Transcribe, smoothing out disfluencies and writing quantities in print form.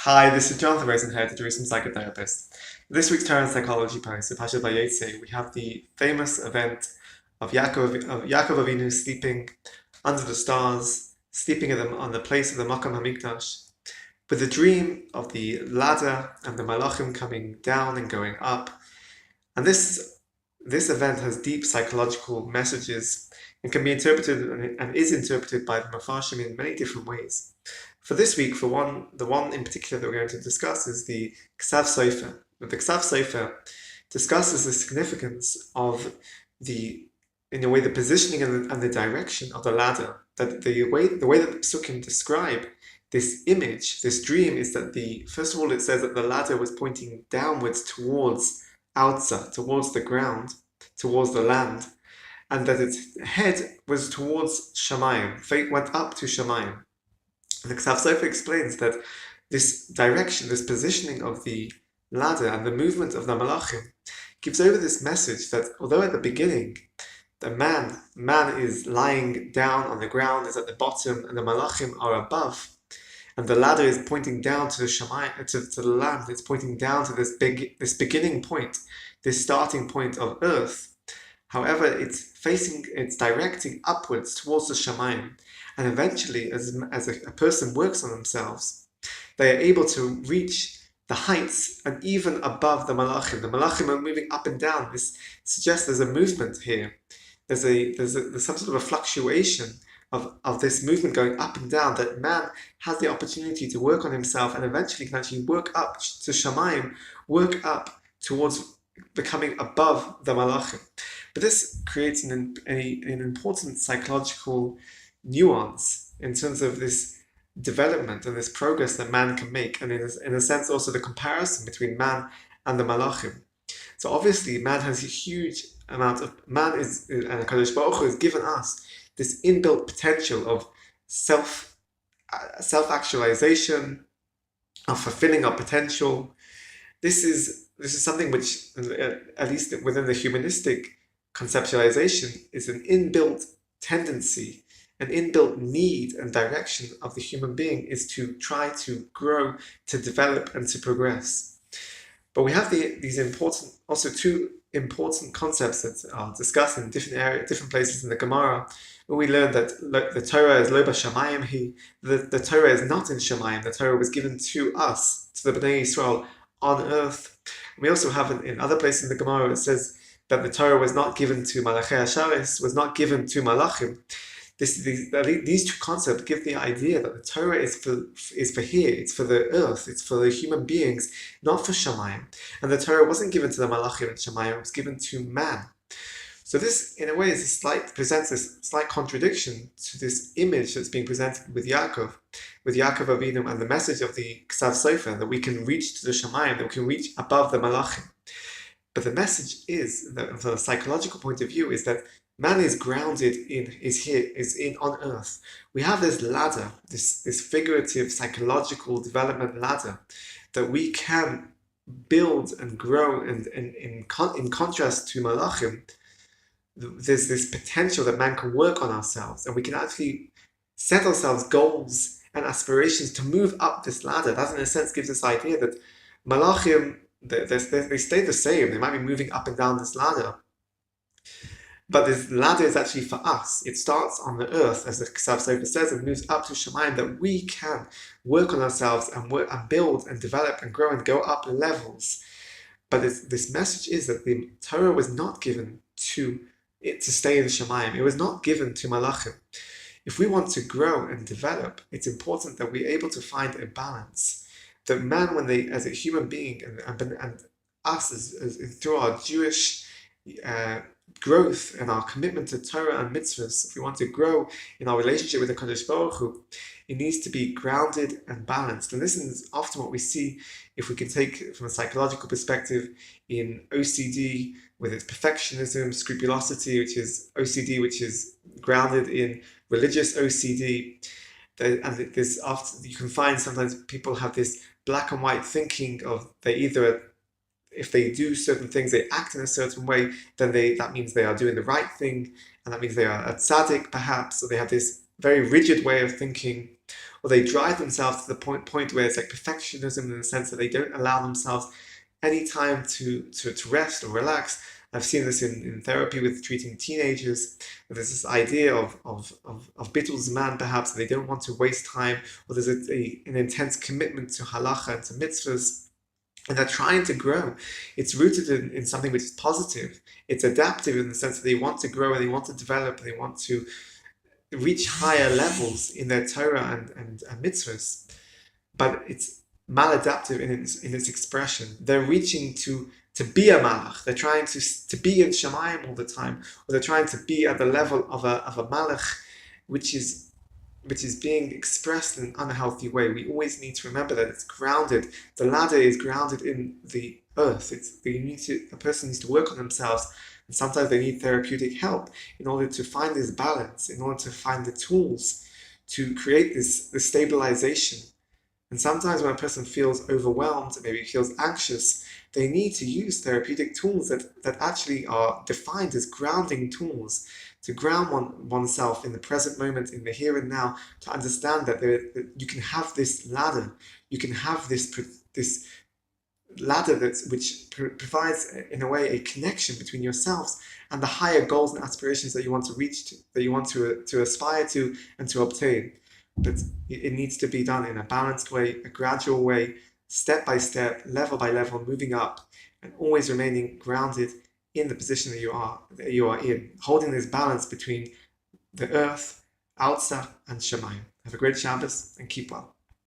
Hi, this is Jonathan Rosenhead, the Jerusalem psychotherapist. This week's Torah and Psychology post, the Pasha Vayetze, we have the famous event of Yaakov Avinu sleeping under the stars, sleeping on the place of the Makam Hamikdash, with the dream of the ladder and the malachim coming down and going up. And this event has deep psychological messages and can be interpreted and is interpreted by the Mefarshim in many different ways. For this week, the one in particular that we're going to discuss is the Ksav Sofer. The Ksav Sofer discusses the significance of the positioning and the direction of the ladder. That the way that the Psukim describe this image, this dream, is that first of all it says that the ladder was pointing downwards towards Outza, towards the ground, towards the land, and that its head was towards Shamayim. Fate went up to Shamayim. The Ksav Sofer explains that this direction, this positioning of the ladder and the movement of the malachim gives over this message that although at the beginning the man is lying down on the ground, is at the bottom, and the malachim are above, and the ladder is pointing down to the Shamayim, to the land, it's pointing down to this beginning point, this starting point of earth. However, it's directing upwards towards the Shamayim. And eventually, as a person works on themselves, they are able to reach the heights and even above the malachim. The malachim are moving up and down. This suggests there's a movement here. There's some sort of a fluctuation of this movement going up and down, that man has the opportunity to work on himself and eventually can actually work up to Shamayim, work up towards becoming above the malachim. But this creates an important psychological nuance in terms of this development and this progress that man can make, and in a sense also the comparison between man and the malachim. So obviously man has a huge amount of, and HaKadosh Baruch Hu has given us this inbuilt potential of self-actualization, of fulfilling our potential. This is something which, at least within the humanistic conceptualization, is an inbuilt tendency, an inbuilt need and direction of the human being, is to try to grow, to develop, and to progress. But we have two important concepts that are discussed in different places in the Gemara, where we learn that the Torah is lo b'shamayim. The Torah is not in Shamayim. The Torah was given to us, to the Bnei Yisrael, on earth. We also have in other places in the Gemara it says that the Torah was not given to Malachei Hasharis, was not given to Malachim. These two concepts give the idea that the Torah is for here, it's for the earth, it's for the human beings, not for Shamayim. And the Torah wasn't given to the Malachim and Shamayim, it was given to man. So this, in a way, presents this slight contradiction to this image that's being presented with Yaakov Avinu, and the message of the Ksav Sofer, that we can reach to the Shamayim, that we can reach above the Malachim. But the message is, that from a psychological point of view, is that man is grounded on earth. We have this ladder, this figurative psychological development ladder, that we can build and grow, and in contrast to Malachim, there's this potential that man can work on ourselves, and we can actually set ourselves goals and aspirations to move up this ladder. That in a sense gives this idea that Malachim, they stay the same. They might be moving up and down this ladder, but this ladder is actually for us. It starts on the earth, as the Ksav Sofer says, and moves up to Shamayim, that we can work on ourselves and build and develop and grow and go up levels. But this message is that the Torah was not given to stay in Shamayim. It was not given to Malachim. If we want to grow and develop, it's important that we're able to find a balance. That man, as a human being, and us as through our Jewish growth and our commitment to Torah and mitzvahs, if we want to grow in our relationship with the Kadosh Baruch Hu, it needs to be grounded and balanced. And this is often what we see, if we can take from a psychological perspective, in OCD, with its perfectionism, scrupulosity, which is grounded in religious OCD. And you can find sometimes people have this black and white thinking of if they do certain things, they act in a certain way, then that means they are doing the right thing, and that means they are a tzaddik perhaps, or they have this very rigid way of thinking. or they drive themselves to the point where it's like perfectionism, in the sense that they don't allow themselves any time to rest or relax. I've seen this in therapy with treating teenagers. There's this idea of bittul zman, perhaps, they don't want to waste time, or there's an intense commitment to halacha and to mitzvahs, and they're trying to grow. It's rooted in something which is positive. It's adaptive in the sense that they want to grow and they want to develop and they want to reach higher levels in their Torah and mitzvahs. But it's maladaptive in its expression. They're reaching to be a malach. They're trying to be in Shemayim all the time, or they're trying to be at the level of a malach, which is being expressed in an unhealthy way. We always need to remember that it's grounded. The ladder is grounded in the earth. A person needs to work on themselves, and sometimes they need therapeutic help in order to find this balance, in order to find the tools to create this stabilization. And sometimes when a person feels overwhelmed, maybe feels anxious, they need to use therapeutic tools that actually are defined as grounding tools, to ground oneself in the present moment, in the here and now, to understand that you can have this ladder, you can have this ladder which provides, in a way, a connection between yourselves and the higher goals and aspirations that you want to reach to, that you want to aspire to and to obtain. But it needs to be done in a balanced way, a gradual way, step by step, level by level, moving up, and always remaining grounded in the position that you are in, holding this balance between the earth, Alza, and Shemayim. Have a great Shabbos and keep well.